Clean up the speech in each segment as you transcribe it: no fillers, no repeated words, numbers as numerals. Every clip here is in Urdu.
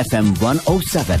FM 107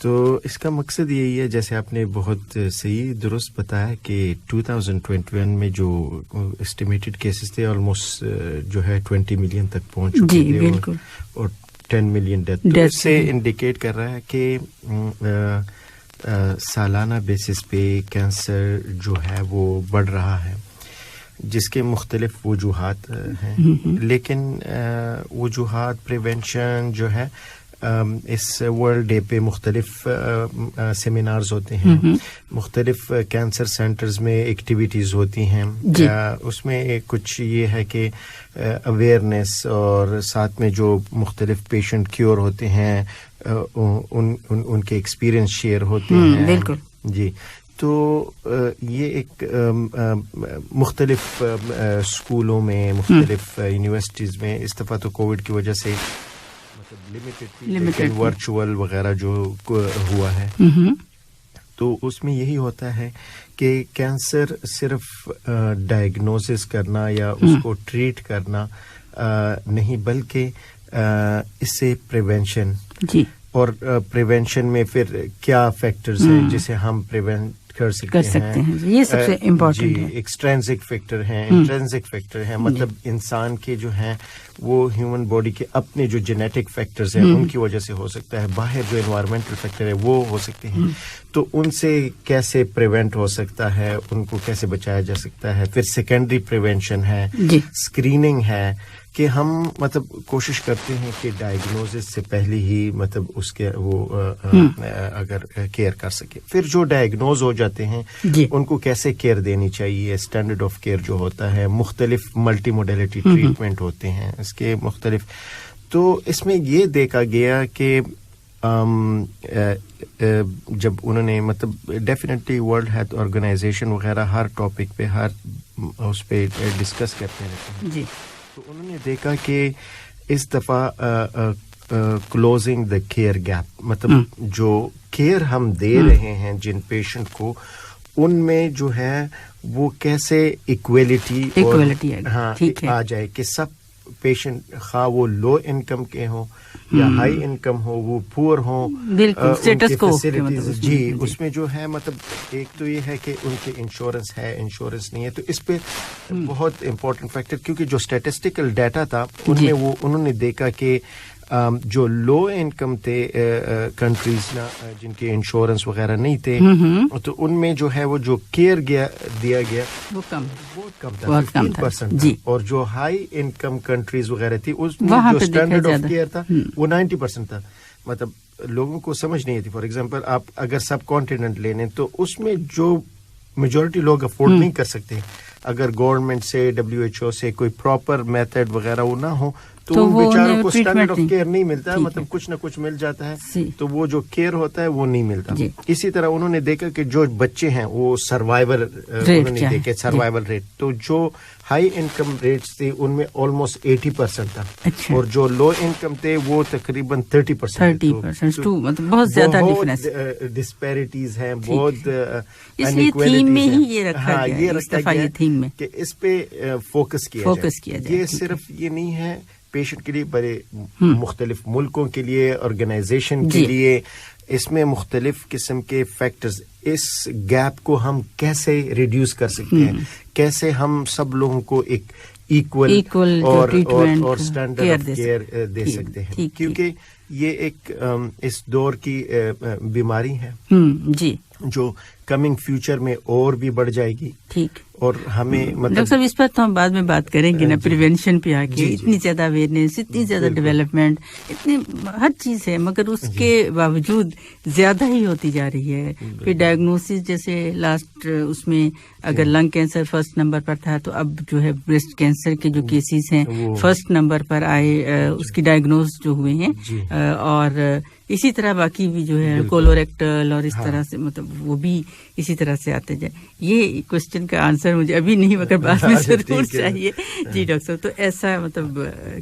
تو اس کا مقصد یہی ہے، جیسے آپ نے بہت صحیح درست بتایا کہ 2021 میں جو اسٹیمیٹڈ کیسز تھے آلموسٹ جو ہے 20 ملین تک پہنچ چکے تھے، بالکل، اور 10 ملین ڈیتھ. تو اس سے انڈیکیٹ کر رہا ہے کہ سالانہ بیسس پہ کینسر جو ہے وہ بڑھ رہا ہے، جس کے مختلف وجوہات ہیں. لیکن وجوہات پریونشن جو ہے، اس ورلڈ ڈے پہ مختلف سیمینارز ہوتے ہیں، مختلف کینسر سینٹرز میں ایکٹیویٹیز ہوتی ہیں. اس میں کچھ یہ ہے کہ اویئرنیس، اور ساتھ میں جو مختلف پیشنٹ کیور ہوتے ہیں ان کے ایکسپیرئنس شیئر ہوتے ہیں. بالکل جی. تو یہ ایک مختلف اسکولوں میں، مختلف یونیورسٹیز میں، اس دفعہ تو کووڈ کی وجہ سے لیکن ورچوئل وغیرہ جو ہوا ہے، تو اس میں یہی ہوتا ہے کہ کینسر صرف ڈائگنوسس کرنا یا اس کو ٹریٹ کرنا نہیں، بلکہ اس سے پریونشن، اور پریونشن میں پھر کیا فیکٹرز ہیں جسے ہم پریونٹ کر سکتے ہیں. یہ سب سے امپورٹنٹ ہے. ایکسٹرینسک فیکٹر ہیں، انٹرینسک فیکٹر ہیں، مطلب انسان کے جو ہیں وہ ہیومن باڈی کے اپنے جو جینیٹک فیکٹرز ہیں ان کی وجہ سے ہو سکتا ہے، باہر جو انوائرمنٹل فیکٹر ہے وہ ہو سکتے ہیں. تو ان سے کیسے پریونٹ ہو سکتا ہے، ان کو کیسے بچایا جا سکتا ہے. پھر سیکنڈری پریونشن ہے، اسکریننگ ہے، کہ ہم مطلب کوشش کرتے ہیں کہ ڈائگنوزس سے پہلے ہی مطلب اس کے وہ اگر کیئر کر سکے. پھر جو ڈائگنوز ہو جاتے ہیں ان کو کیسے کیئر دینی چاہیے. اسٹینڈرڈ آف کیئر جو ہوتا ہے، مختلف ملٹی موڈیلٹی ٹریٹمنٹ ہوتے ہیں اس کے مختلف. تو اس میں یہ دیکھا گیا کہ جب انہوں نے مطلب ڈیفینیٹلی ورلڈ ہیلتھ آرگنائزیشن وغیرہ ہر ٹاپک پہ، ہر اس پہ ڈسکس کرتے رہتے ہیں. تو انہوں نے دیکھا کہ اس دفعہ کلوزنگ دا کیئر گیپ، مطلب جو کیئر ہم دے رہے ہیں جن پیشنٹ کو، ان میں جو ہے وہ کیسے ایکویلٹی آ جائے کہ سب پیشنٹ، خواہ وہ لو انکم کے ہوں یا ہائی انکم ہو، وہ پور ہوں، فیسلٹیز. جی. اس میں جو ہے مطلب ایک تو یہ ہے کہ ان کے انشورنس ہے، انشورنس نہیں ہے. تو اس پہ بہت امپورٹنٹ فیکٹر، کیونکہ جو اسٹیٹسٹیکل ڈیٹا تھا ان میں وہ انہوں نے دیکھا کہ جو لو انکم تھے کنٹریز جن کے انشورنس وغیرہ نہیں تھے، تو ان میں جو ہے وہ جو کیئر دیا گیا وہ بہت کم تھا، 15%. اور جو ہائی انکم کنٹریز وغیرہ تھی اس میں جو اسٹینڈرڈ آف کیئر تھا وہ 90% تھا. مطلب لوگوں کو سمجھ نہیں آتی. فار ایگزامپل آپ اگر سب کانٹیننٹ لے لیں تو اس میں جو میجورٹی لوگ افورڈ نہیں کر سکتے، اگر گورنمنٹ سے، WHO سے کوئی پراپر میتھڈ وغیرہ وہ نہ ہو تو ان بیچاروں کو اسٹینڈرڈ آف کیئر نہیں ملتا ہے. مطلب کچھ نہ کچھ مل جاتا ہے، تو وہ جو کیئر ہوتا ہے وہ نہیں ملتا. اسی طرح انہوں نے دیکھا کہ جو بچے ہیں وہ سروائیول، انہوں نے دیکھے سروائیول ریٹ، تو جو ہائی انکم ریٹس تھے ان میں آلموسٹ 80% تھا، اور جو لو انکم تھے وہ تقریباً 30%. مطلب بہت زیادہ ڈسپیرٹیز ہیں، بہت تھیم میں ہی یہ رکھا گیا کہ اس پہ فوکس کیا جائے. یہ صرف یہ نہیں ہے پیشنٹ کے لیے، بڑے مختلف ملکوں کے لیے، آرگنائزیشن کے لیے، اس میں مختلف قسم کے فیکٹرز. اس گیپ کو ہم کیسے ریڈیوس کر سکتے ہیں، کیسے ہم سب لوگوں کو ایک ایکول اور اسٹینڈرڈ آف کیئر دے سکتے ہیں، کیونکہ یہ ایک اس دور کی بیماری ہے جو کمنگ فیوچر میں اور بھی بڑھ جائے گی. ٹھیک. اور ہمیں مطلب ڈاکٹر صاحب اس پر تو ہم بعد میں بات کریں گے نا، پریونشن پہ آ کے اتنی زیادہ اویئرنیس، اتنی زیادہ ڈیولپمنٹ، اتنی ہر چیز ہے، مگر اس کے باوجود زیادہ ہی ہوتی جا رہی ہے. پھر ڈائگنوسس جیسے لاسٹ اس میں اگر لنگ کینسر فرسٹ نمبر پر تھا، تو اب جو ہے بریسٹ کینسر کے جو کیسز ہیں فرسٹ نمبر پر آئے، اس کی ڈائگنوز جو ہوئے ہیں. اور اسی طرح باقی بھی جو ہے کولوریکٹل اور اس طرح سے، مطلب وہ بھی اسی طرح سے آتے جائے. یہ کوشچن کا آنسر مجھے ابھی نہیں مگر بعد میں ضرور چاہیے. جی ڈاکٹر صاحب، تو ایسا مطلب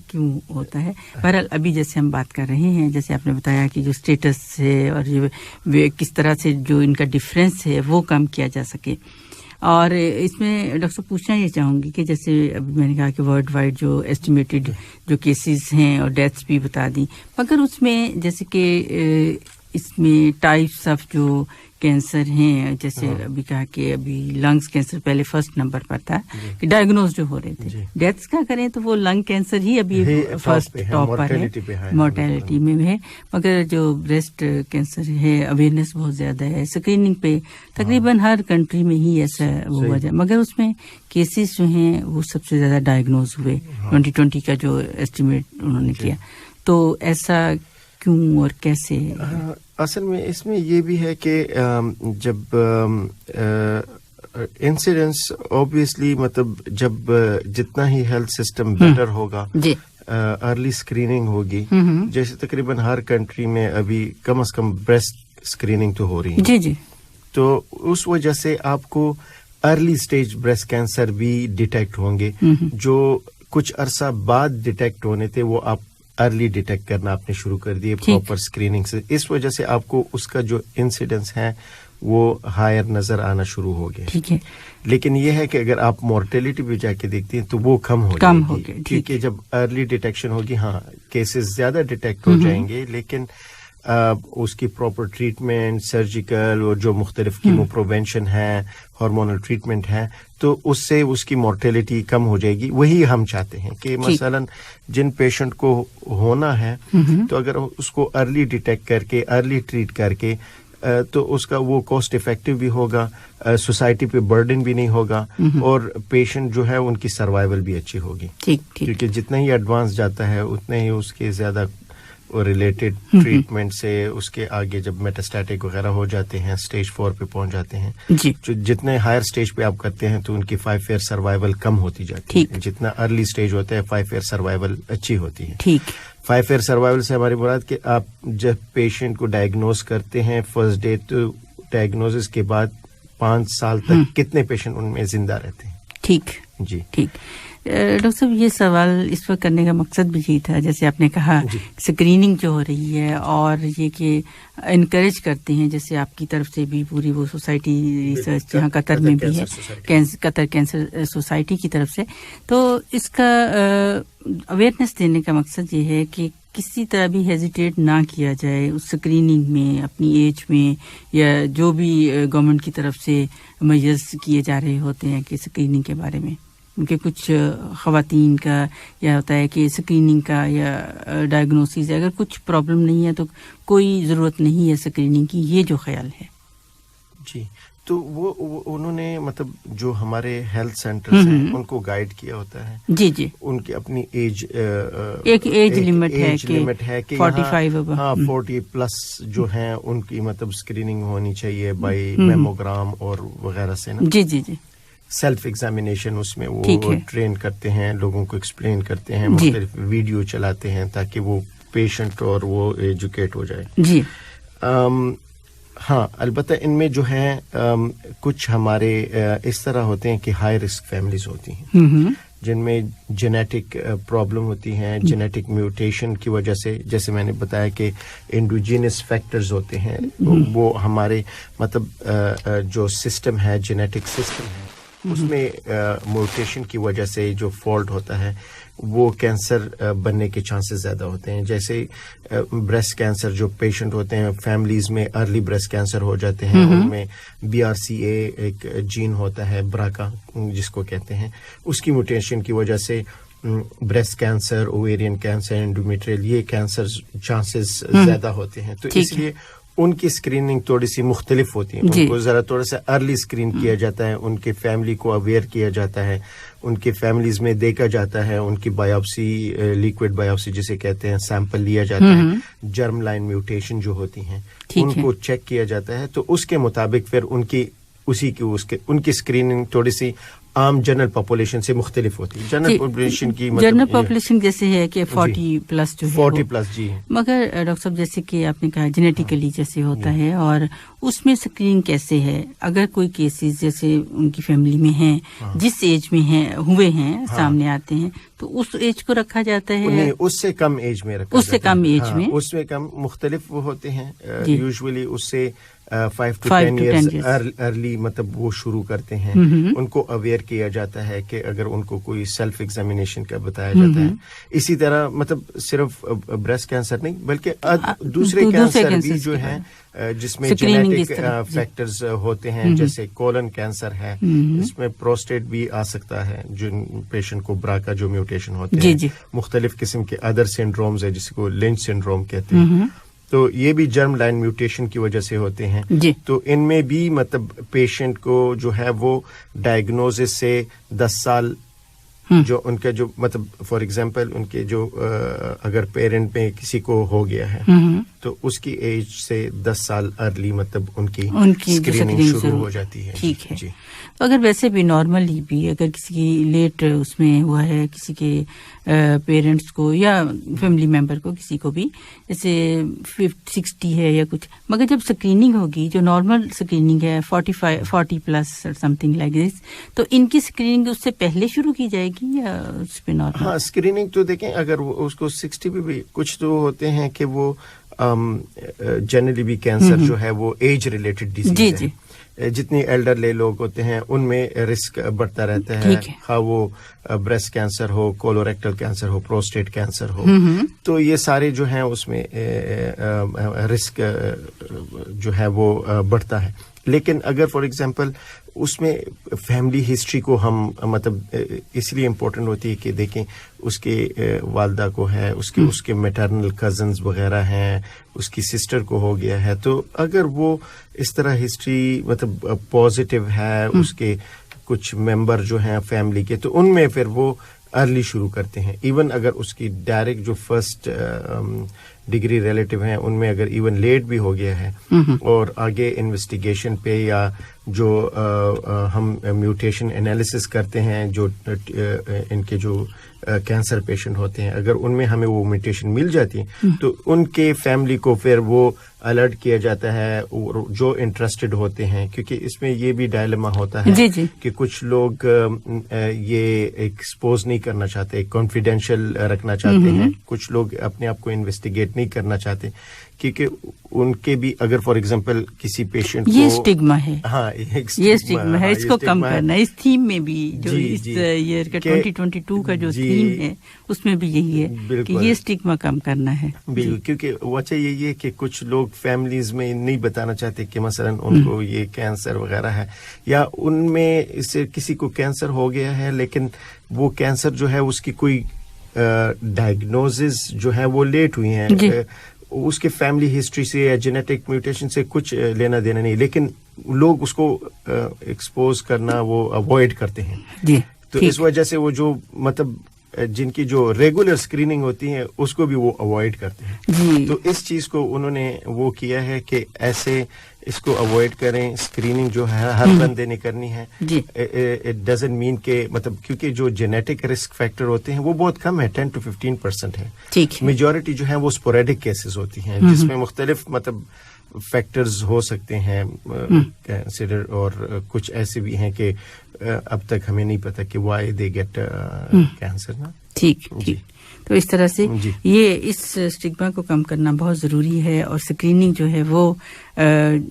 کیوں ہوتا ہے؟ بہرحال ابھی جیسے ہم بات کر رہے ہیں، جیسے آپ نے بتایا کہ جو اسٹیٹس ہے اور جو کس طرح سے جو ان کا ڈفرینس ہے وہ کم کیا جا سکے. اور اس میں ڈاکٹر صاحب پوچھنا یہ چاہوں گی کہ جیسے ابھی میں نے کہا کہ ورلڈ وائڈ جو ایسٹیمیٹڈ جو کیسز ہیں اور ڈیتھس بھی بتا دی، مگر اس میں جیسے کہ اس میں ٹائپس آف جو کینسر ہیں، جیسے ابھی کہا کہ ابھی لنگس کینسر پہلے فرسٹ نمبر پر تھا کہ ڈائگنوز جو ہو رہے تھے. ڈیتھس کا کریں تو وہ لنگ کینسر ہی ابھی فرسٹ ٹاپ پر ہے، مورٹیلٹی میں ہے. مگر جو بریسٹ کینسر ہے اویئرنیس بہت زیادہ ہے. اسکریننگ پہ تقریباً ہر کنٹری میں ہی ایسا وہ ہوا جائے، مگر اس میں کیسز جو ہیں وہ سب سے زیادہ ڈائگنوز ہوئے 2020 کا جو ایسٹیمیٹ انہوں نے کیا. تو ایسا کیوں اور کیسے؟ اصل میں اس میں یہ بھی ہے کہ جب انسیڈنس اوبیسلی مطلب جب جتنا ہی ہیلتھ سسٹم بیٹر ہوگا، ارلی اسکریننگ ہوگی. جیسے تقریباً ہر کنٹری میں ابھی کم از کم بریسٹ اسکریننگ تو ہو رہی ہے. جی تو اس وجہ سے آپ کو ارلی اسٹیج بریسٹ کینسر بھی ڈیٹیکٹ ہوں گے. جو کچھ عرصہ بعد ڈیٹیکٹ ہونے تھے وہ آپ ارلی ڈیٹیکٹ کرنا آپ نے شروع کر دیے پراپر اسکریننگ سے. اس وجہ سے آپ کو اس کا جو انسیڈنس ہے وہ ہائر نظر آنا شروع ہو گیا. لیکن یہ ہے کہ اگر آپ مورٹیلٹی بھی جا کے دیکھتی ہیں تو وہ کم ہو جائے گی، کیونکہ جب ارلی ڈیٹیکشن ہوگی ہاں کیسز زیادہ ڈیٹیکٹ ہو جائیں گے، لیکن اس کی پراپر ٹریٹمنٹ، سرجیکل اور جو مختلف کیمو پروینشن ہے، ہارمونل ٹریٹمنٹ ہے، تو اس سے اس کی مورٹیلٹی کم ہو جائے گی. وہی ہم چاہتے ہیں کہ مثلا جن پیشنٹ کو ہونا ہے تو اگر اس کو ارلی ڈیٹیکٹ کر کے ارلی ٹریٹ کر کے تو اس کا وہ کاسٹ افیکٹو بھی ہوگا، سوسائٹی پہ برڈن بھی نہیں ہوگا، اور پیشنٹ جو ہے ان کی سروائیول بھی اچھی ہوگی. کیونکہ جتنا ہی ایڈوانس جاتا ہے اتنا ہی اس کے زیادہ ریلیٹڈ ٹریٹمنٹ سے اس کے آگے جب میٹاسٹیٹک وغیرہ ہو جاتے ہیں، سٹیج 4 پہ پہنچ جاتے ہیں، جتنے ہائر سٹیج پہ آپ کرتے ہیں تو ان کی 5 ایئر سروائیول کم ہوتی جاتی ہے. جتنا ارلی سٹیج ہوتا ہے 5 ایئر سروائیول اچھی ہوتی ہے. 5 ایئر سروائیول سے ہماری مراد کہ آپ جب پیشنٹ کو ڈائگنوز کرتے ہیں فرسٹ ڈے تو ڈائگنوزس کے بعد 5 سال تک کتنے پیشنٹ ان میں زندہ رہتے ہیں. ٹھیک. ڈاکٹر صاحب یہ سوال اس وقت کرنے کا مقصد بھی یہی تھا، جیسے آپ نے کہا اسکریننگ جو ہو رہی ہے اور یہ کہ انکریج کرتے ہیں، جیسے آپ کی طرف سے بھی پوری وہ سوسائٹی ریسرچ یہاں قطر میں بھی ہے، قطر کینسر سوسائٹی کی طرف سے، تو اس کا اویئرنیس دینے کا مقصد یہ ہے کہ کسی طرح بھی ہیزیٹیٹ نہ کیا جائے اس اسکریننگ میں، اپنی ایج میں، یا جو بھی گورنمنٹ کی طرف سے میجرز کیے جا رہے ہوتے ہیں کہ اسکریننگ کے بارے میں. کیونکہ کچھ خواتین کا یا ہوتا ہے کہ اسکریننگ کا یا ڈائگنوسس اگر کچھ پرابلم نہیں ہے تو کوئی ضرورت نہیں ہے اسکریننگ کی، یہ جو خیال ہے. جی تو وہ انہوں نے مطلب جو ہمارے ہیلتھ سینٹرز ہیں ان کو گائیڈ کیا ہوتا ہے. جی ان کی اپنی ایج ایک ایج لمٹ ہے کہ 45 ہاں 40 پلس جو ہیں ان کی مطلب اسکریننگ ہونی چاہیے بائی میموگرام اور وغیرہ سے نا. جی سیلف ایگزامینیشن اس میں وہ ٹرین کرتے ہیں، لوگوں کو ایکسپلین کرتے ہیں، مختلف ویڈیو چلاتے ہیں تاکہ وہ پیشنٹ اور وہ ایجوکیٹ ہو جائے. ہاں البتہ ان میں جو ہے کچھ ہمارے اس طرح ہوتے ہیں کہ ہائی رسک فیملیز ہوتی ہیں جن میں جینیٹک پرابلم ہوتی ہیں، جینیٹک میوٹیشن کی وجہ سے، جیسے میں نے بتایا کہ انڈوجینس فیکٹرز ہوتے ہیں، وہ ہمارے مطلب جو سسٹم ہے، جینیٹک سسٹم ہے، اس میں میوٹیشن کی وجہ سے جو فالٹ ہوتا ہے وہ کینسر بننے کے چانسز زیادہ ہوتے ہیں. جیسے بریسٹ کینسر جو پیشنٹ ہوتے ہیں فیملیز میں ارلی بریسٹ کینسر ہو جاتے ہیں، ان میں BRCA ایک جین ہوتا ہے برکا جس کو کہتے ہیں، اس کی میوٹیشن کی وجہ سے بریسٹ کینسر، اوویرین کینسر، انڈومیٹریل یہ کینسر چانسز زیادہ ہوتے ہیں. تو اس لیے ان کی اسکریننگ تھوڑی سی مختلف ہوتی ہے. ان کو ذرا تھوڑا سا ارلی اسکرین کیا جاتا ہے، ان کے فیملی کو اویئر کیا جاتا ہے، ان کے فیملیز میں دیکھا جاتا ہے، ان کی بایوپسی، لیکوڈ بایوپسی جسے کہتے ہیں، سیمپل لیا جاتا ہے، جرم لائن میوٹیشن جو ہوتی ہیں ان کو چیک کیا جاتا ہے. تو اس کے مطابق پھر ان کی اسکریننگ تھوڑی سی عام جنرل پاپولیشن سے مختلف ہوتی ہے. جنرل پاپولیشن کی جنرل پاپولیشن جیسے ہے کہ 40 پلس جو ہے 40 پلس جی. مگر ڈاکٹر صاحب جیسے کہ آپ نے کہا جینیٹیکلی جیسے ہوتا ہے، اور اس میں اسکریننگ کیسے ہے؟ اگر کوئی کیسز جیسے ان کی فیملی میں ہیں، جس ایج میں ہیں ہوئے ہیں، سامنے آتے ہیں، تو اس ایج کو رکھا جاتا ہے؟ اس سے کم ایج میں رکھا، اس سے کم ایج میں، اس میں کم مختلف وہ ہوتے ہیں. یوزولی اس سے 5 to 10 years ارلی مطلب وہ شروع کرتے ہیں. ان کو اویئر کیا جاتا ہے کہ اگر ان کو کوئی سیلف ایگزامینیشن کا بتایا جاتا ہے. اسی طرح مطلب صرف بریسٹ کینسر نہیں بلکہ دوسرے کینسر بھی جو ہیں جس میں جینیٹک فیکٹرز ہوتے ہیں, جیسے کولن کینسر ہے, اس میں پروسٹیٹ بھی آ سکتا ہے جن پیشنٹ کو برا جو میوٹیشن ہوتے ہیں, مختلف قسم کے ادر سنڈرومز ہے جس کو لنچ سنڈروم کہتے ہیں, تو یہ بھی جرم لائن میوٹیشن کی وجہ سے ہوتے ہیں. تو ان میں بھی مطلب پیشنٹ کو جو ہے وہ ڈائگنوزس سے 10 سال جو ان کا جو مطلب فار ایگزامپل ان کے جو اگر پیرنٹ میں کسی کو ہو گیا ہے تو اس کی ایج سے 10 سال ارلی مطلب ان کی اسکریننگ شروع ہو جاتی ہے. ٹھیک ہے. تو اگر ویسے بھی نارملی بھی اگر کسی کی لیٹ اس میں ہوا ہے, کسی کے پیرنٹس کو یا فیملی ممبر کو کسی کو بھی جیسے 60 ہے یا کچھ, مگر جب اسکریننگ ہوگی جو نارمل اسکریننگ ہے 40 plus some thing like this, تو ان کی اسکریننگ اس سے پہلے شروع کی جائے گی یا اس پہ نارمل؟ ہاں اسکریننگ تو دیکھیں اگر اس کو 60 پہ بھی کچھ تو ہوتے ہیں کہ وہ جنرلی بھی کینسر جو ہے وہ ایج ریلیٹڈ ڈیزیز ہے. جتنی ایلڈرلی لوگ ہوتے ہیں ان میں رسک بڑھتا رہتا ہے, خواہ وہ بریسٹ کینسر ہو, کولوریکٹل کینسر ہو, پروسٹیٹ کینسر ہو, تو یہ سارے جو ہیں اس میں رسک جو ہے وہ بڑھتا ہے. لیکن اگر فار ایگزامپل اس میں فیملی ہسٹری کو ہم مطلب اس لیے امپورٹنٹ ہوتی ہے کہ دیکھیں اس کے والدہ کو ہے, اس کے میٹرنل کزنز وغیرہ ہیں, اس کی سسٹر کو ہو گیا ہے, تو اگر وہ اس طرح ہسٹری مطلب پازیٹیو ہے, اس کے کچھ ممبر جو ہیں فیملی کے, تو ان میں پھر وہ ارلی شروع کرتے ہیں. ایون اگر اس کی ڈائریکٹ جو فرسٹ ڈگری ریلیٹیو ہیں ان میں اگر ایون لیٹ بھی ہو گیا ہے اور آگے انویسٹیگیشن پہ یا جو ہم میوٹیشن انالیسس کرتے ہیں جو ان کے جو کینسر پیشنٹ ہوتے ہیں, اگر ان میں ہمیں وہ میوٹیشن مل جاتی ہے تو ان کے فیملی کو پھر وہ الرٹ کیا جاتا ہے, اور جو انٹرسٹڈ ہوتے ہیں, کیونکہ اس میں یہ بھی ڈائلما ہوتا ہے کہ کچھ لوگ یہ ایکسپوز نہیں کرنا چاہتے, کانفیڈینشیل رکھنا چاہتے ہیں, کچھ لوگ اپنے آپ کو انویسٹیگیٹ نہیں کرنا چاہتے کیونکہ ان کے بھی اگر فار ایگزامپل کسی پیشنٹ کو یہ اسٹگما ہے, ہاں یہ اسٹگما ہے, اس کو کم کرنا. اس تھیم میں بھی جو اس ایئر کا 2022 کا جو تھیم ہے اس میں بھی یہی ہے کہ یہ اسٹگما کم کرنا ہے. بالکل, کیونکہ وجہ یہی ہے کہ کچھ لوگ فیملیز میں نہیں بتانا چاہتے کہ مثلا ان کو یہ کینسر وغیرہ ہے, یا ان میں اس سے کسی کو کینسر ہو گیا ہے لیکن وہ کینسر جو ہے اس کی کوئی ڈائگنوزز جو ہے وہ لیٹ ہوئی ہیں, اس کے فیملی ہسٹری سے یا جینیٹک میوٹیشن سے کچھ لینا دینا نہیں, لیکن لوگ اس کو ایکسپوز کرنا وہ اوائڈ کرتے ہیں. تو اس وجہ سے وہ جو مطلب جن کی جو ریگولر اسکریننگ ہوتی ہے اس کو بھی وہ اوائڈ کرتے ہیں. تو اس چیز کو انہوں نے وہ کیا ہے کہ ایسے اس کو اوائڈ کریں. اسکریننگ جو ہے ہر بندے نے کرنی ہے. اٹ ڈزنٹ مین کہ مطلب کیونکہ جو جینیٹک رسک فیکٹر ہوتے ہیں وہ بہت کم ہے, 10 to 15% ہے. میجورٹی جو ہے وہ اسپوریڈک کیسز ہوتی ہیں جس میں مختلف مطلب فیکٹرز ہو سکتے ہیں کنسیڈر, اور کچھ ایسے بھی ہیں کہ اب تک ہمیں نہیں پتا کہ وائی دے گیٹ کینسر نا. ٹھیک. تو اس طرح سے یہ اس اسٹگما کو کم کرنا بہت ضروری ہے, اور اسکریننگ جو ہے وہ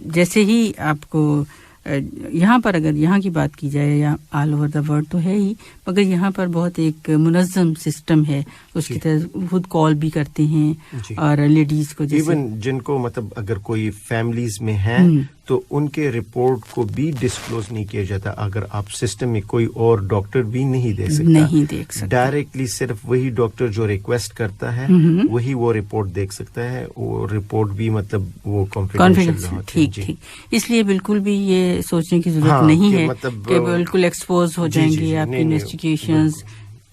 جیسے ہی آپ کو یہاں پر اگر یہاں کی بات کی جائے یا آل اوور دا ورلڈ تو ہے ہی, مگر یہاں پر بہت ایک منظم سسٹم ہے, اس کی طرح خود کال بھی کرتے ہیں اور لیڈیز کو ایون جن کو مطلب اگر کوئی فیملیز میں ہیں تو ان کے رپورٹ کو بھی ڈسکلوز نہیں کیا جاتا. اگر آپ سسٹم میں کوئی اور ڈاکٹر بھی نہیں دیکھ سکتا, ڈائریکٹلی صرف وہی ڈاکٹر جو ریکویسٹ کرتا ہے وہی وہ رپورٹ دیکھ سکتا ہے, اور رپورٹ بھی مطلب وہ کانفیڈینشیل. ٹھیک. اس لیے بالکل بھی یہ سوچنے کی ضرورت نہیں ہے کہ بالکل ایکسپوز ہو جائیں گے آپ کی انویسٹیگیشنز.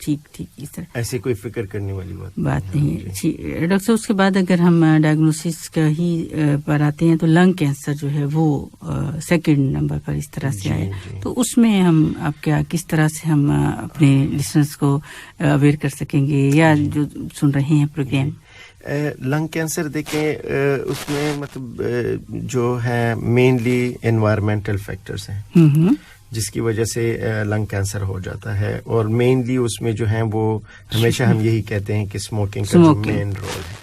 ٹھیک اس طرح ایسے کوئی فکر کرنے والی بات نہیں ہے. ڈاکٹر صاحب اس کے بعد اگر ہم ڈائگنوسس کا ہی پر آتے ہیں تو لنگ کینسر جو ہے وہ سیکنڈ نمبر پر اس طرح سے آیا, تو اس میں ہم آپ کیا کس طرح سے ہم اپنے لسنرز کو اویئر کر سکیں گے یا جو سن رہے ہیں پروگرام؟ لنگ کینسر دیکھیں اس میں مطلب جو ہے مینلی انوائرمنٹل فیکٹرز ہیں جس کی وجہ سے لنگ کینسر ہو جاتا ہے, اور مینلی اس میں جو ہیں وہ ہمیشہ ہم یہی کہتے ہیں کہ اسموکنگ کا جو مین رول ہے.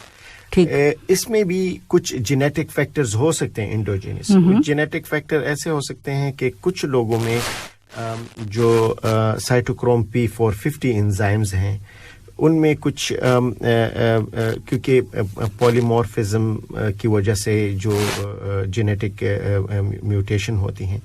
اس میں بھی کچھ جینیٹک فیکٹرز ہو سکتے ہیں انڈوجینس. جینیٹک فیکٹر ایسے ہو سکتے ہیں کہ کچھ لوگوں میں جو سائٹوکروم P450 انزائمز ہیں ان میں کچھ کیونکہ پولیمورفزم کی وجہ سے جو جینیٹک میوٹیشن ہوتی ہیں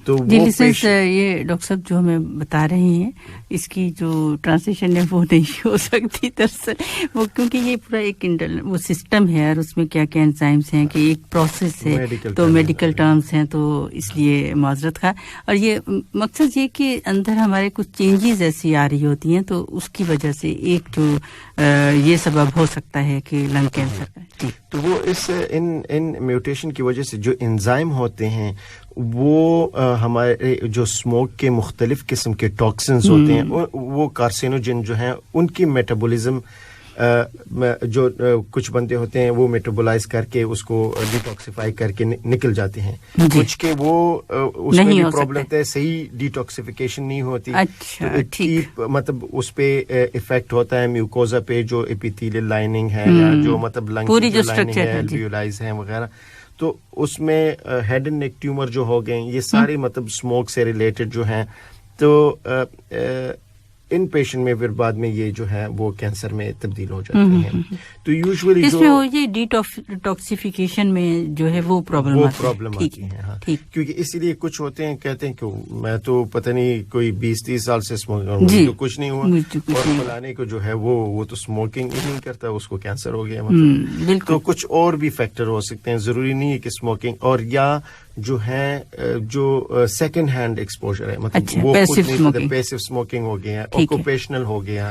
تو یہ ڈاکٹر صاحب جو ہمیں بتا رہے ہیں اس کی جو ٹرانسلیشن ہے وہ نہیں ہو سکتی دراصل وہ کیونکہ یہ پورا ایک وہ سسٹم ہے اور اس میں کیا کیا انزائمز ہیں کہ ایک پروسیس ہے تو میڈیکل ٹرمز ہیں تو اس لیے معذرت خواہ. اور یہ مقصد یہ کہ اندر ہمارے کچھ چینجز ایسی آ رہی ہوتی ہیں تو اس کی وجہ سے ایک جو یہ سبب ہو سکتا ہے کہ لنگ کینسر کا. تو وہ ان میوٹیشن کی وجہ سے جو انزائم ہوتے ہیں وہ ہمارے جو اسموک کے مختلف قسم کے ٹاکسنز ہوتے ہیں وہ کارسینوجن جو ہیں ان کی میٹابولزم جو کچھ بندے ہوتے ہیں وہ میٹابولائز کر کے اس کو ڈیٹاکسیفائی کر کے نکل جاتے ہیں. کچھ کے وہ اس میں بھی پرابلم ہے صحیح ڈیٹاکسیفیکیشن نہیں ہوتی. مطلب اس پہ افیکٹ ہوتا ہے میوکوزا پہ جو ایپیتھیلیل لائننگ ہے یا جو مطلب لنگ کی جو لائننگ ہے الویولائز ہیں وغیرہ تو اس میں ہیڈ اینڈ نیک ٹیومر جو ہو گئے یہ سارے مطلب اسموک سے ریلیٹڈ جو ہیں تو ان پیشنٹ میں پھر بعد میں یہ جو ہے وہ کینسر میں تبدیل ہو جاتے ہیں. تو یوزولی اس میں یہ ڈیٹاکسیفیکیشن میں جو ہے وہ پرابلم آتی ہے. ہاں کیونکہ اسی لیے کچھ ہوتے ہیں کہتے ہیں کہ میں تو پتہ نہیں کوئی 20-30 سال سے اسموکنگ تو کچھ نہیں ہوا اور فلانے کو جو ہے وہ تو اسموکنگ ہی نہیں کرتا اس کو کینسر ہو گیا. مطلب تو کچھ اور بھی فیکٹر ہو سکتے ہیں ضروری نہیں ہے کہ اسموکنگ اور یا جو ہے جو سیکنڈ ہینڈ ایکسپوجر ہے مطلب وہ پیسو اسموکنگ ہو گیا آکوپیشنل ہو گیا.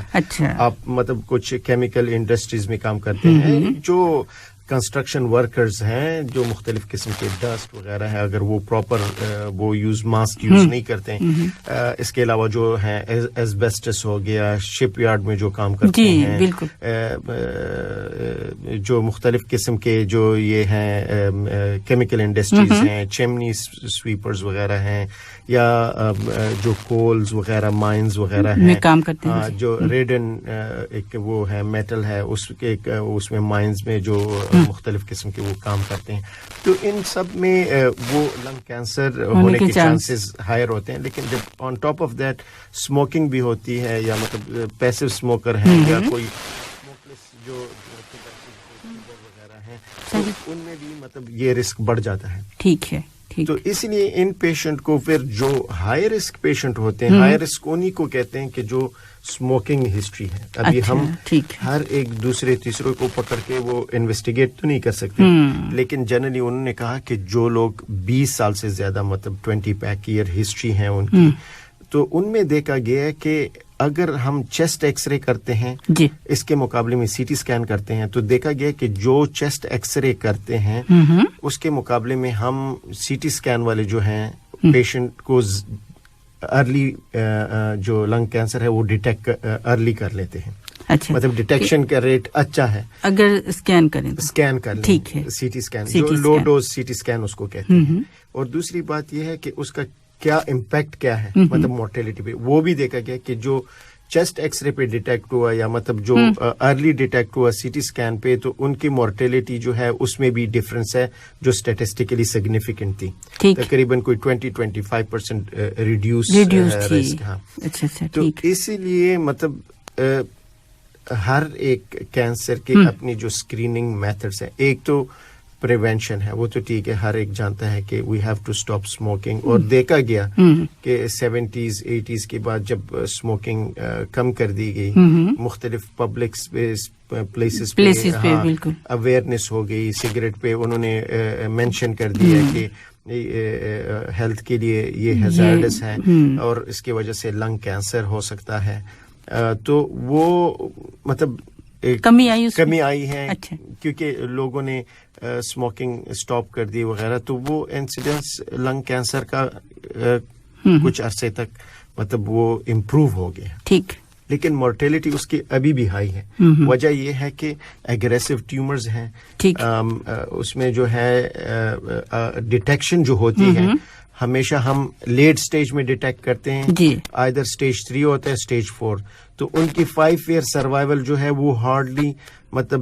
آپ مطلب کچھ کیمیکل انڈسٹریز میں کام کرتے ہیں جو کنسٹرکشن ورکرز ہیں جو مختلف قسم کے ڈسٹ وغیرہ ہے اگر وہ پراپر وہ ماسک یوز نہیں کرتے ہیں. اس کے علاوہ جو ہے ایسبیسٹس ہو گیا شپ یارڈ میں جو کام کرتے ہیں جو مختلف قسم کے جو یہ ہیں کیمیکل انڈسٹریز ہیں چمنی سویپرز وغیرہ ہیں یا جو کولز وغیرہ مائنز وغیرہ ہیں کام کرتے ہیں جو ریڈن ایک وہ ہے میٹل ہے اس میں مائنز میں جو مختلف قسم کے وہ کام کرتے ہیں. تو ان سب میں وہ لنگ کینسر ہونے کے چانسز ہائر ہوتے ہیں. لیکن جب on top of that smoking بھی ہوتی ہے یا مطلب پیسو اسموکر ہیں یا کوئی اسموکلیس جو وغیرہ ہیں تو ان میں بھی مطلب یہ رسک بڑھ جاتا ہے. ٹھیک ہے. تو اس لیے ان پیشنٹ کو پھر جو ہائی رسک پیشنٹ ہوتے ہیں ہائی رسک انہی کو کہتے ہیں کہ جو اسموکنگ ہسٹری ہے. ابھی ہم ہر ایک دوسرے تیسرے کو پکڑ کے وہ انویسٹیگیٹ تو نہیں کر سکتے لیکن جنرلی انہوں نے کہا کہ جو لوگ 20 سال سے زیادہ مطلب 20 پیک ایئر ہسٹری ہے ان کی تو ان میں دیکھا گیا ہے کہ اگر ہم چیسٹ ایکس رے کرتے ہیں اس کے مقابلے میں سی ٹی اسکین کرتے ہیں تو دیکھا گیا کہ جو چیسٹ ایکس رے کرتے ہیں اس کے مقابلے میں ہم سی ٹی اسکین والے جو ہیں پیشنٹ کو ارلی جو لنگ کینسر ہے وہ ڈیٹیکٹ ارلی کر لیتے ہیں. مطلب ڈیٹیکشن کا ریٹ اچھا ہے اگر اسکین کر لیں ٹھیک ہے. سی ٹی اسکین جو لو ڈوز سی ٹی اسکین اس کو کہتے ہیں. اور دوسری بات یہ ہے کہ اس کا کیا امپیکٹ کیا ہے مطلب مورٹیلٹی پہ وہ بھی دیکھا گیا کہ جو چیسٹ ایکس رے پہ ڈیٹیکٹ ہوا یا مطلب جو ارلی ڈیٹیکٹ ہوا سی ٹی اسکین پہ تو ان کی مورٹیلٹی جو ہے اس میں بھی ڈفرینس ہے جو اسٹیٹسٹیکلی سگنیفیکنٹ تھی تقریباً کوئی 20-25% ریڈیوس رسک. ہاں تو اسی لیے مطلب ہر ایک کینسر کے اپنی جو اسکریننگ میتھڈس ہیں ایک تو پریونشن ہے وہ تو ٹھیک ہے ہر ایک جانتا ہے کہ we have to stop smoking اور دیکھا گیا کہ 70s 80s کے بعد جب اسموکنگ کم کر دی گئی مختلف پبلک پلیسز پہ اویئرنیس ہو گئی سگریٹ پہ انہوں نے مینشن کر دیا کہ ہیلتھ کے لیے یہ ہیزارڈس ہے اور اس کی وجہ سے لنگ کینسر ہو سکتا ہے. تو وہ مطلب کمی آئی ہے کیونکہ لوگوں نے اسموکنگ اسٹاپ کر دی وغیرہ تو وہ انسیڈنس لنگ کینسر کا کچھ عرصے تک مطلب وہ امپروو ہو گیا. ٹھیک. لیکن مورٹیلٹی اس کی ابھی بھی ہائی ہے. وجہ یہ ہے کہ ایگریسو ٹیومرز ہیں اس میں جو ہے ڈیٹیکشن جو ہوتی ہے ہمیشہ ہم لیٹ سٹیج میں ڈیٹیکٹ کرتے ہیں آئدر سٹیج 3 ہوتا ہے سٹیج 4 تو ان کی 5 year سروائیول جو ہے وہ ہارڈلی مطلب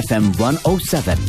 FM 107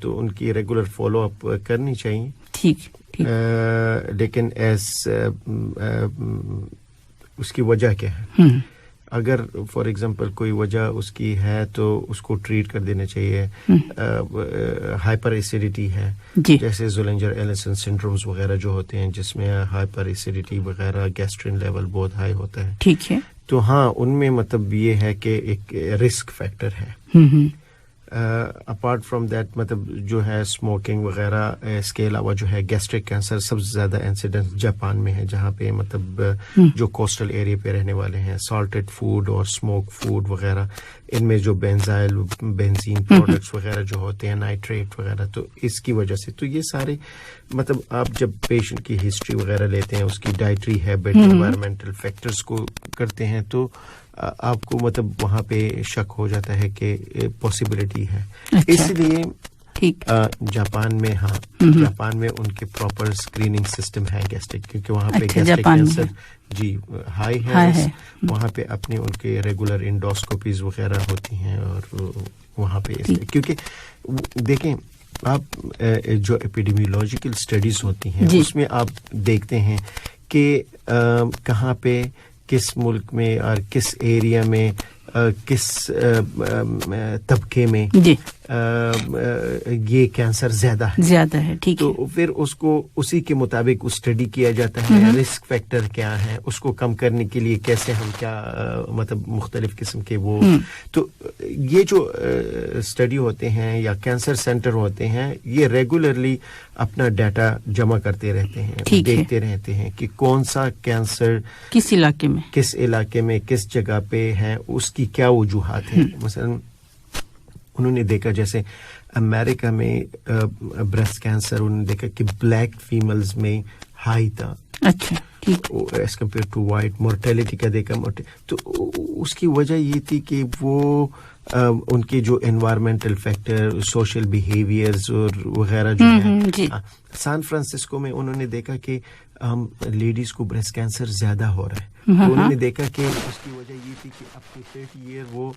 تو ان کی ریگولر فالو اپ کرنی چاہیے. ٹھیک لیکن اس کی وجہ کیا ہے؟ اگر فار ایگزامپل کوئی وجہ اس کی ہے تو اس کو ٹریٹ کر دینا چاہیے. ہائپر ایسیڈیٹی ہے, جیسے زولنجر ایلسن سنڈرومز وغیرہ جو ہوتے ہیں جس میں ہائپر ایسیڈیٹی وغیرہ گیسٹرین لیول بہت ہائی ہوتا ہے. ٹھیک ہے. تو ہاں ان میں مطلب یہ ہے کہ ایک رسک فیکٹر ہے. اپارٹ فرام دیٹ مطلب جو ہے اسموکنگ وغیرہ, اس کے علاوہ جو ہے گیسٹرک کینسر سب سے زیادہ انسیڈنس جاپان میں ہے, جہاں پہ مطلب جو کوسٹل ایریا پہ رہنے والے ہیں, سالٹڈ فوڈ اور اسموک فوڈ وغیرہ, ان میں جو بینزین پروڈکٹس وغیرہ جو ہوتے ہیں, نائٹریٹ وغیرہ, تو اس کی وجہ سے. تو یہ سارے مطلب آپ جب پیشنٹ کی ہسٹری وغیرہ لیتے ہیں, اس کی ڈائٹری ہیبٹ, انوائرمنٹل فیکٹرز کو کرتے ہیں, تو آپ کو مطلب وہاں پہ شک ہو جاتا ہے کہ پاسبلٹی ہے. اس لیے جاپان میں جاپان میں ان کے پراپر اسکریننگ سسٹم ہے گیسٹرک, کیونکہ وہاں پہ گیسٹرک کینسر ہائی ہے. وہاں پہ اپنے ان کے ریگولر انڈوسکوپیز وغیرہ ہوتی ہیں, اور وہاں پہ کیونکہ دیکھیں آپ جو ایپیڈیمیولوجیکل اسٹڈیز ہوتی ہیں اس میں آپ دیکھتے ہیں کہ کہاں پہ کس ملک میں اور کس ایریا میں کس طبقے میں یہ کینسر زیادہ ہے. ٹھیک. تو پھر اس کو اسی کے مطابق اسٹڈی کیا جاتا ہے, رسک فیکٹر کیا ہے, اس کو کم کرنے کے لیے کیسے ہم کیا مطلب مختلف قسم کے وہ. تو یہ جو اسٹڈی ہوتے ہیں یا کینسر سینٹر ہوتے ہیں, یہ ریگولرلی اپنا ڈیٹا جمع کرتے رہتے ہیں, دیکھتے رہتے ہیں کہ کون سا کینسر کس علاقے میں کس جگہ پہ ہے, اس کی کیا وجوہات ہیں. مثلا انہوں نے دیکھا جیسے امریکہ میں بریسٹ کینسر, انہوں نے دیکھا کہ بلیک فیملز میں ہائی تھا. اچھا. As compare to white. Mortality کا دیکھا, تو اس کی وجہ یہ تھی کہ وہ ان کے جو انوائرمنٹل فیکٹر, سوشل بیہیویئرز اور وغیرہ جو ہے. سان فرانسسکو میں انہوں نے دیکھا کہ لیڈیز کو بریسٹ کینسر زیادہ ہو رہا ہے. تو انہوں نے دیکھا کہ اس کی وجہ یہ تھی کہ اب کی 30 ایئر وہ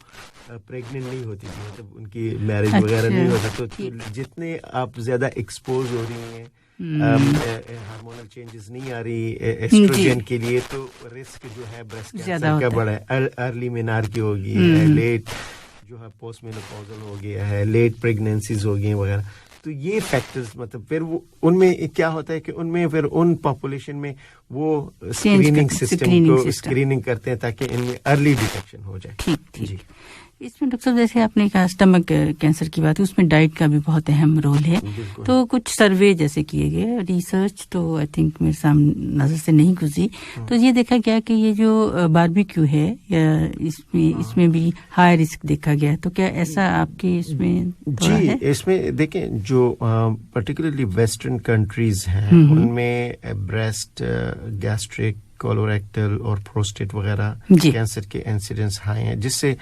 پریگننٹ نہیں ہوتی تھی, مطلب ان کی میرج وغیرہ نہیں ہوتا. تو جتنے آپ زیادہ ایکسپوز ہو رہی ہیں, ہارمونل چینجز نہیں آ رہی ایسٹروجن کے لیے, تو رسک جو ہے بریسٹ کینسر کا بڑا ہے. ارلی مینارکی ہو گئی ہے, لیٹ جو ہے پوسٹ مینوپوزل ہو گیا ہے, لیٹ پریگنینسیز ہو گئی وغیرہ. تو یہ فیکٹرز مطلب پھر وہ ان میں کیا ہوتا ہے کہ ان میں پھر ان پاپولیشن میں وہ اسکریننگ سسٹم کو اسکریننگ کرتے ہیں تاکہ ان میں ارلی ڈیٹیکشن ہو جائے. جی. اس میں ڈاکٹر صاحب جیسے آپ نے کہا اسٹمک کینسر کی بات ہے, اس میں ڈائٹ کا بھی بہت اہم رول ہے. تو کچھ سروے جیسے کیے گئے, ریسرچ تو آئی تھنک میرے سامنے نظر سے نہیں گزری, تو یہ دیکھا گیا کہ یہ جو باربیکیو ہے یا اس میں بھی ہائی رسک دیکھا گیا. تو کیا ایسا آپ کے اس میں جی ہے؟ اس میں دیکھیں جو پرٹیکولرلی ویسٹرن کنٹریز ہیں ان میں بریسٹ, گیسٹرک, کولوریکٹل اور پروسٹیٹ وغیرہ کینسر کے انسیڈنس ہائی ہیں, جس سے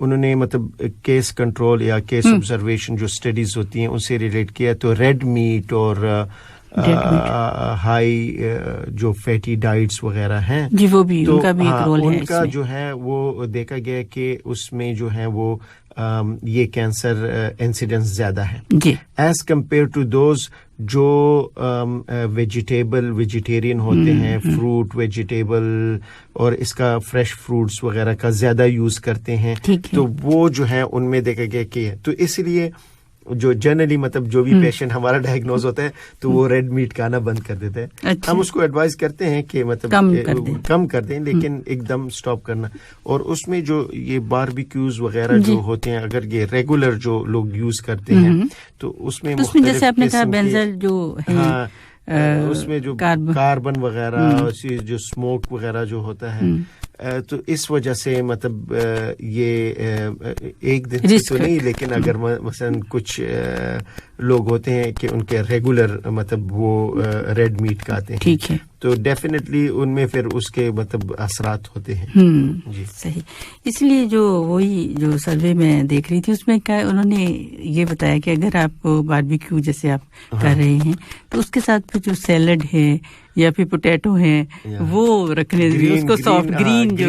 انہوں نے مطلب کیس کنٹرول یا کیس آبزرویشن جو اسٹڈیز ہوتی ہیں ان سے ریلیٹ کیا. تو ریڈ میٹ اور ہائی جو فیٹی ڈائٹس وغیرہ ہیں جی, وہ بھی ان کا بھی ایک رول ہے. ان کا جو ہے وہ دیکھا گیا کہ اس میں جو ہے وہ یہ کینسر انسیڈنس زیادہ ہے ایز کمپیئر ٹو دوز جو ویجیٹیرین ہوتے ہیں, فروٹ ویجیٹیبل اور اس کا فریش فروٹس وغیرہ کا زیادہ یوز کرتے ہیں. تو وہ جو ہے ان میں دیکھا گیا کہ تو اس لیے جو جنرلی مطلب جو بھی پیشنٹ ہمارا ڈائگنوز ہوتا ہے تو وہ ریڈ میٹ کھانا بند کر دیتے ہیں. ہم اس کو ایڈوائز کرتے ہیں کہ مطلب کم کر دیں, لیکن ایک دم سٹاپ کرنا. اور اس میں جو یہ باربیکیوز وغیرہ جو ہوتے ہیں, اگر یہ ریگولر جو لوگ یوز کرتے ہیں تو اس میں جیسے آپ نے کہا بینزل جو اس میں جو کاربن وغیرہ, جو اسموک وغیرہ جو ہوتا ہے, تو اس وجہ سے مطلب یہ ایک دن سے تو نہیں, لیکن اگر مثلا کچھ لوگ ہوتے ہیں کہ ان کے ریگولر مطلب وہ ریڈ میٹ کھاتے ہیں, تو ڈیفینیٹلی ان میں پھر اس کے مطلب اثرات ہوتے ہیں. جی صحیح. اس لیے جو وہی جو سروے میں دیکھ رہی تھی اس میں کیا انہوں نے یہ بتایا کہ اگر آپ باربیکیو جیسے آپ کر رہے ہیں تو اس کے ساتھ پھر جو سیلڈ ہے یا پھر پوٹیٹو ہے وہ رکھنے اس کو سافٹ گرین جو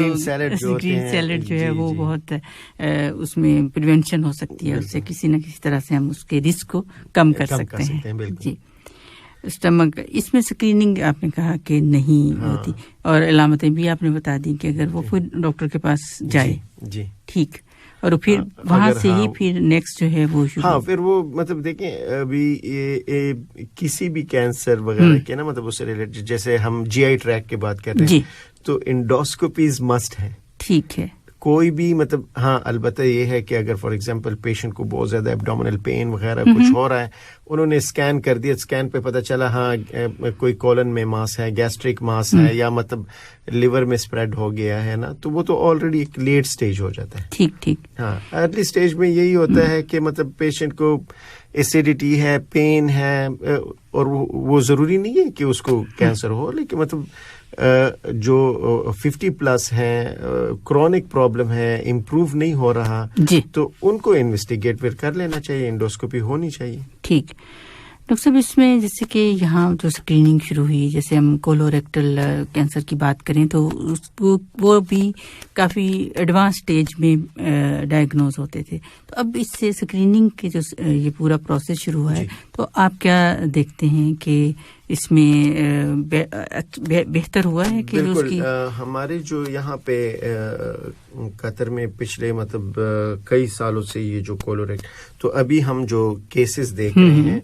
گرین سیلڈ جو ہے وہ بہت اس میں پریونشن ہو سکتی ہے، اس سے کسی نہ کسی طرح سے ہم اس کے رسک کو کم کر سکتے ہیں. جی اسٹمک اس میں اسکریننگ آپ نے کہا کہ نہیں ہوتی، اور علامتیں بھی آپ نے بتا دی کہ اگر وہ پھر ڈاکٹر کے پاس جائے. جی ٹھیک، اور پھر وہاں سے ہی پھر نیکسٹ جو ہے وہ پھر وہ مطلب دیکھیں ابھی کسی بھی کینسر وغیرہ کے نا مطلب اس سے ریلیٹڈ جیسے ہم جی آئی ٹریک کی بات کر رہے ہیں تو انڈوسکوپیز مسٹ ہے. ٹھیک ہے، کوئی بھی مطلب البتہ یہ ہے کہ اگر فار ایگزامپل پیشنٹ کو بہت زیادہ ایبڈومینل پین وغیرہ کچھ ہو رہا ہے، انہوں نے اسکین کر دیا، اسکین پہ پتہ چلا کوئی کولن میں ماس ہے، گیسٹرک ماس ہے، یا مطلب لیور میں اسپریڈ ہو گیا ہے نا، تو وہ تو آلریڈی ایک لیٹ سٹیج ہو جاتا ہے. ٹھیک ارلی سٹیج میں یہی ہوتا ہے کہ مطلب پیشنٹ کو ایسیڈیٹی ہے، پین ہے، اور وہ ضروری نہیں ہے کہ اس کو کینسر ہو، لیکن مطلب جو 50 پلس ہیں، کرونک پرابلم ہے، امپروو نہیں ہو رہا، تو ان کو انویسٹیگیٹ پھر کر لینا چاہیے، انڈوسکوپی ہونی چاہیے. ٹھیک ڈاکٹر صاحب، اس میں جیسے کہ یہاں جو اسکریننگ شروع ہوئی، جیسے ہم کولوریکٹل کینسر کی بات کریں تو وہ بھی کافی ایڈوانس سٹیج میں ڈائگنوز ہوتے تھے، تو اب اس سے اسکریننگ کے جو یہ پورا پروسیس شروع ہوا ہے تو آپ کیا دیکھتے ہیں کہ اس میں بہتر ہوا ہے کہ بالکل ہمارے جو یہاں پہ قطر میں پچھلے مطلب کئی سالوں سے یہ جو کولوریکٹ، تو ابھی ہم جو کیسز دیکھ رہے ہیں،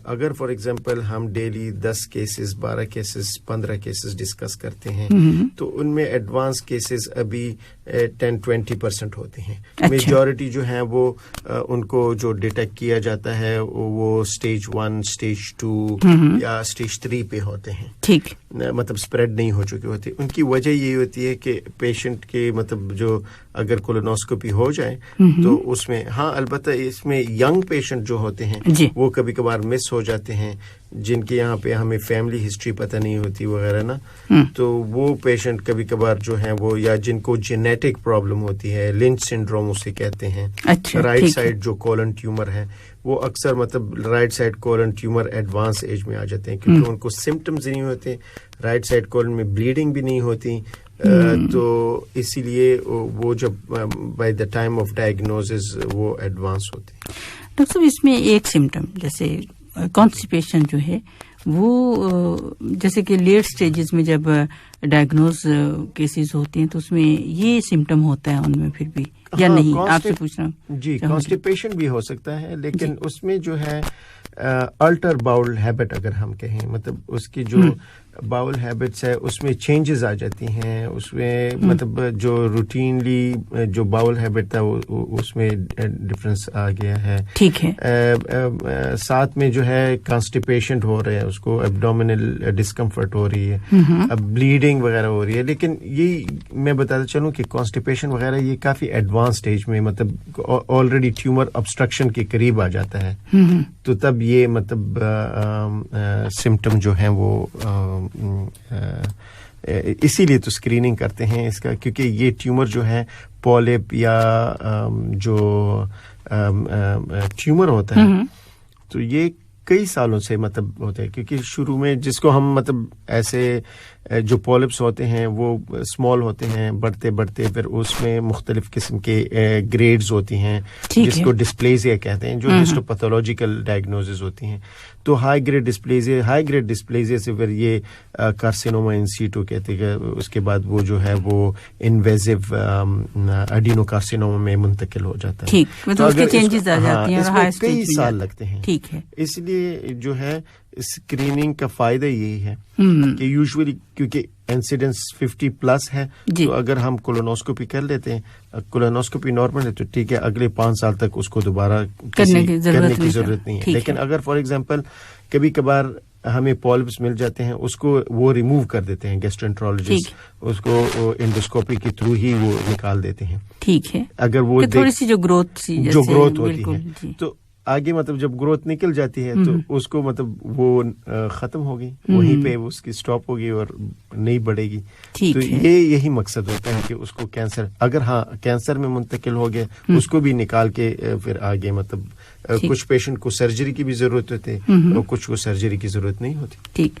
اگر فار ایگزامپل ہم daily 10 cases 12 cases 15 cases discuss کرتے ہیں تو ان میں ایڈوانس کیسز ابھی 10-20% ہوتے ہیں. میجورٹی جو ہیں وہ ان کو جو ڈیٹیکٹ کیا جاتا ہے وہ سٹیج 1 سٹیج 2 یا سٹیج 3 پہ ہوتے ہیں. ٹھیک، مطلب اسپریڈ نہیں ہو چکی ہوتی. ان کی وجہ یہ ہوتی ہے کہ پیشنٹ کے مطلب جو اگر کولونوسکوپی ہو جائے تو اس میں البتہ اس میں ینگ پیشنٹ جو ہوتے ہیں وہ کبھی کبھار مس ہو جاتے ہیں، جن کے یہاں پہ ہمیں فیملی ہسٹری پتہ نہیں ہوتی وغیرہ نا، تو وہ پیشنٹ کبھی کبھار جو ہیں وہ، یا جن کو جینیٹک پرابلم ہوتی ہے، لنچ سنڈروم اسے کہتے ہیں، رائٹ سائڈ جو کولن ٹیومر ہے، وہ اکثر مطلب right side colon tumour advance age میں آ جاتے ہیں کیونکہ ان کو سمٹمز نہیں ہوتے، رائٹ سائڈ کولن میں بلیڈنگ بھی نہیں ہوتی، تو اسی لیے وہ جب by the time of diagnosis وہ ایڈوانس ہوتے ہیں. ڈاکٹر صاحب اس میں ایک سمٹم جیسے کانسٹیپیشن جو ہے وہ جیسے کہ لیٹ سٹیجز میں جب ڈائگنوز کیسز ہوتے ہیں تو اس میں یہ سمٹم ہوتا ہے ان میں پھر بھی یا نہیں؟ آپ سے پوچھنا. جی کانسٹیپیشن بھی ہو سکتا ہے، لیکن اس میں جو ہے الٹر باؤل ہیبٹ اگر ہم کہیں، مطلب اس کی جو باؤل ہیبٹس ہے اس میں چینجز آ جاتی ہیں، اس میں مطلب جو روٹینلی جو باؤل ہیبٹ تھا اس میں ڈفرینس آ گیا ہے. ٹھیک ہے، ساتھ میں جو ہے کانسٹیپیشن ہو رہا ہے، اس کو ایبڈومینل ڈسکمفرٹ ہو رہی ہے، اب بلیڈنگ وغیرہ ہو رہی ہے. لیکن یہ میں بتاتا چلوں کہ کانسٹیپیشن وغیرہ یہ کافی ایڈوانس سٹیج میں مطلب آلریڈی ٹیومر ابسٹرکشن کے قریب آ جاتا ہے، تو تب یہ مطلب سمٹم جو ہیں وہ اسی لیے تو اسکریننگ کرتے ہیں اس کا، کیونکہ یہ ٹیومر جو ہے پولپ یا جو ٹیومر ہوتا ہے تو یہ کئی سالوں سے مطلب ہوتا ہے، کیونکہ شروع میں جس کو ہم مطلب ایسے جو پولپس ہوتے ہیں وہ اسمال ہوتے ہیں، بڑھتے بڑھتے پھر اس میں مختلف قسم کے گریڈز ہوتی ہیں جس کو ڈسپلیزیا کہتے ہیں، جو ہسٹوپیتھولوجیکل ڈائگنوزز ہوتی ہیں. تو ہائی گریڈ ڈسپلیزیا سے پھر یہ کارسینوما ان سیٹو کہتے ہیں، اس کے بعد وہ جو ہے وہ انویزیو اڈینو کارسینوما میں منتقل ہو جاتا ہے. اس میں کئی سال لگتے ہیں. ٹھیک ہے، اس لیے جو ہے اسکریننگ کا فائدہ یہی ہے کہ یوزولی کیونکہ انسیڈنس 50 پلس ہے تو اگر ہم کولونوسکوپی کر لیتے ہیں، کولونوسکوپی نارمل ہے تو ٹھیک ہے، اگلے 5 سال تک اس کو دوبارہ کرنے کی ضرورت نہیں ہے. لیکن اگر فار ایگزامپل کبھی کبھار ہمیں پولپس مل جاتے ہیں، اس کو وہ ریموو کر دیتے ہیں گیسٹرنٹرولوجسٹ، اس کو انڈوسکوپی کے تھرو ہی وہ نکال دیتے ہیں. ٹھیک ہے، اگر وہ تھوڑی سی جو گروتھ ہوتی ہے تو آگے مطلب جب گروتھ نکل جاتی ہے تو اس کو مطلب وہ ختم ہوگی، وہیں پہ اس کی سٹاپ ہوگی اور نہیں بڑھے گی. تو یہی مقصد ہوتا ہے کہ اس کو کینسر اگر کینسر میں منتقل ہو گیا اس کو بھی نکال کے پھر آگے مطلب کچھ پیشنٹ کو سرجری کی بھی ضرورت ہوتی ہے اور کچھ کو سرجری کی ضرورت نہیں ہوتی. ٹھیک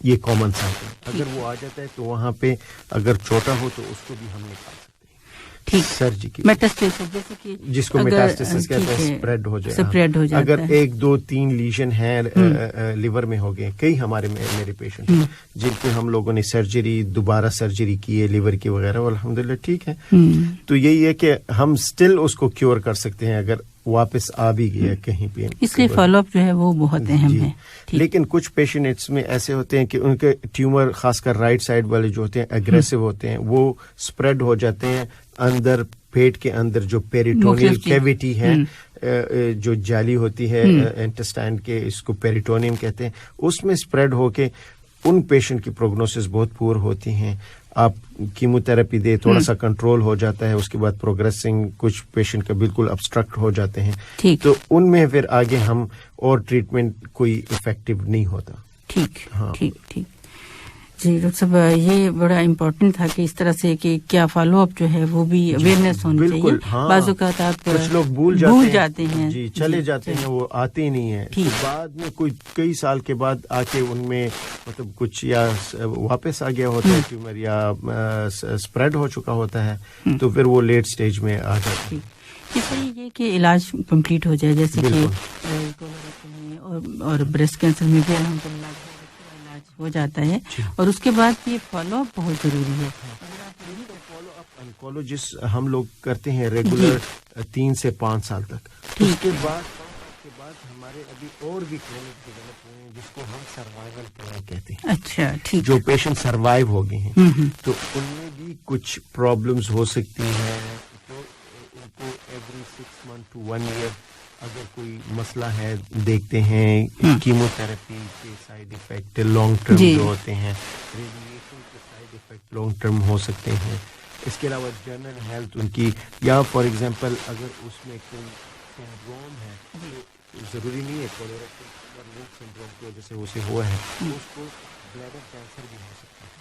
یہ کامن سائٹ ہے. اگر وہ آ جاتا ہے تو وہاں پہ اگر چھوٹا ہو تو اس کو بھی ہم نکال سکتے ہیں سرجری کی, جس کو میٹاسٹاسس کہتے ہیں, اسپریڈ ہو جائے. اگر 1 2 3 لیجن ہیں لیور میں ہو گئے, کئی میرے پیشنٹ جن پہ ہم لوگوں نے دوبارہ سرجری کی ہے لیور کی وغیرہ, الحمدللہ ٹھیک ہے. تو یہی ہے کہ ہم سٹل اس کو کیور کر سکتے ہیں اگر واپس آ بھی گیا کہیں پہ. اس لیے فالو اپ جو ہے وہ بہت اہم ہے. لیکن کچھ پیشنٹس میں ایسے ہوتے ہیں کہ ان کے ٹیومر خاص کر رائٹ سائڈ والے جو ہوتے ہیں اگریسو ہوتے ہیں, وہ اسپریڈ ہو جاتے ہیں اندر پیٹ کے اندر جو پیریٹونیل کیویٹی ہے, جو جالی ہوتی ہے انٹسٹائن کے, اس کو پیریٹونیم کہتے ہیں, اس میں اسپریڈ ہو کے ان پیشنٹ کی پروگنوسس بہت پور ہوتی ہیں. آپ کیموتھراپی دے, تھوڑا سا کنٹرول ہو جاتا ہے, اس کے بعد پروگریسنگ کچھ پیشنٹ کا بالکل ابسٹرکٹ ہو جاتے ہیں, تو ان میں پھر آگے ہم اور ٹریٹمنٹ کوئی افیکٹو نہیں ہوتا. ٹھیک ٹھیک. جی ڈاکٹر صاحب, یہ بڑا امپورٹنٹ تھا کہ اس طرح سے کہ کیا فالو اپ جو ہے وہ بھی اویئرنیس ہونی چاہیے. بعض اوقات آپ کچھ لوگ بھول جاتے ہیں, جی چلے جاتے ہیں, وہ آتے ہی نہیں ہیں. بعد میں کوئی کئی سال کے بعد آ کے ان میں مطلب کچھ یا واپس آ گیا ہوتا ہے ٹیومر یا اسپریڈ ہو چکا ہوتا ہے, تو پھر وہ لیٹ سٹیج میں آ جاتے ہیں. اس لیے یہ کہ علاج کمپلیٹ ہو جائے, جیسے کہ اور بریسٹ کینسر میں بھی الحمدللہ ہو جاتا ہے, اور اس کے بعد یہ فالو اپ بہت ضروری ہے. فالو اپ انکولوجسٹ ہم لوگ کرتے ہیں ریگولر 3 سے 5 سال تک. اس کے بعد ہمارے ابھی اور بھی کلینک ڈیولپ ہوئے ہیں جس کو ہم سروائیول کلینک کہتے ہیں. اچھا ٹھیک. جو پیشنٹ سروائیو ہو گئے ہیں تو ان میں بھی کچھ پرابلمز ہو سکتی ہیں, تو ان کو ایوری 6 months to 1 year اگر کوئی مسئلہ ہے دیکھتے ہیں. کیمو تھراپی کے سائیڈ افیکٹ لانگ ٹرم جو ہوتے ہیں, ریڈیشن کے سائیڈ افیکٹ لانگ ٹرم ہو سکتے ہیں. اس کے علاوہ جنرل ہیلتھ ان کی, یا فار ایگزامپل اگر اس میں کوئی سنڈروم ہے, ضروری نہیں ہے کولوریکٹل سنڈروم کی وجہ سے اسے ہوا ہے, اس کو بلیڈر کینسر بھی ہو سکتا ہے.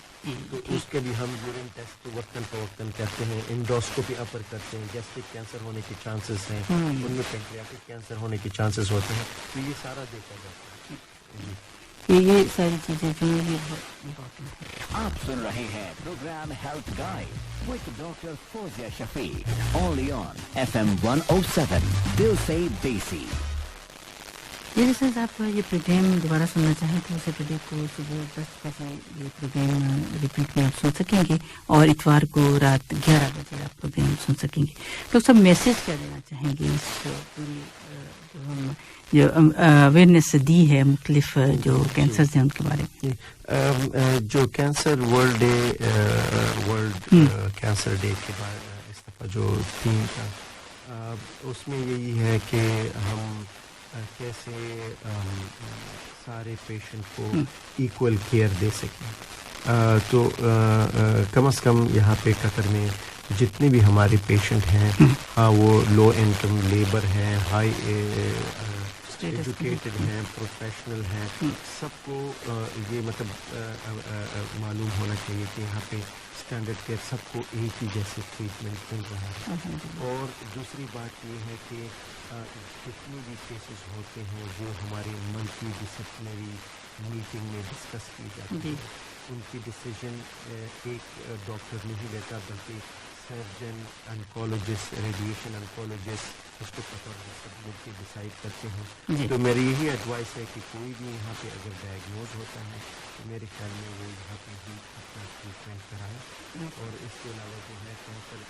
تو اس کے بھی ہم یورین ٹیسٹ وقتاً فوقتاً کرتے ہیں, انڈوسکوپی اپر کرتے ہیں. گیسٹرک کینسر ہونے کے چانسز ہیں, ان میں پینکریاٹک کینسر ہونے کے چانسز ہوتے ہیں, تو یہ سارا دیکھا جاتا ہے. یہ ساری چیزیں جو یہ بہت امپورٹنٹ ہے. آپ سن رہے ہیں programme health guide with doctor Fauzia Shafiq, only on FM 107 دل سے دیسی. یہ سر آپ یہ پروگرام دوبارہ سننا چاہیں تو اسے پہلے کو صبح 10 بجے یہ پروگرام ریپیٹ میں آپ سن سکیں گے, اور اتوار کو رات 11 بجے آپ پروگرام سن سکیں گے. تو سب میسج کیا دینا چاہیں گے اس پوری جو ہم جو اویئرنیس دی ہے مختلف جو کینسرز ہیں ان کے بارے میں؟ جو کینسر ورلڈ کینسر ڈے کے بعد اس دفعہ جو تھیم تھا, اس میں یہی ہے کہ ہم کیسے سارے پیشنٹ کو ایکول کیئر دے سکیں. تو کم از کم یہاں پہ قطر میں جتنے بھی ہمارے پیشنٹ ہیں, ہاں وہ لو انکم لیبر ہیں, ہائی ایجوکیٹڈ ہیں, پروفیشنل ہیں, سب کو یہ مطلب معلوم ہونا چاہیے کہ یہاں پہ اسٹینڈرڈ کیئر سب کو ایک ہی جیسے ٹریٹمنٹ مل رہا ہے. اور دوسری بات یہ ہے کہ جتنے بھی کیسز ہوتے ہیں وہ ہمارے ملٹی ڈسپلنری میٹنگ میں ڈسکس کی جاتی ہے. ان کی ڈیسیژن ایک ڈاکٹر نہیں لیتا, بلکہ سرجن, انکولوجسٹ, ریڈیشن انکولوجسٹ, اس کو سب مل کے ڈیسائڈ کرتے ہیں. تو میری یہی ایڈوائس ہے کہ کوئی بھی یہاں پہ اگر ڈائگنوز ہوتا ہے تو میرے خیال میں وہ یہاں پہ ہی اپنا ٹریٹمنٹ کرائے. اور اس کے علاوہ جو ہے کینسر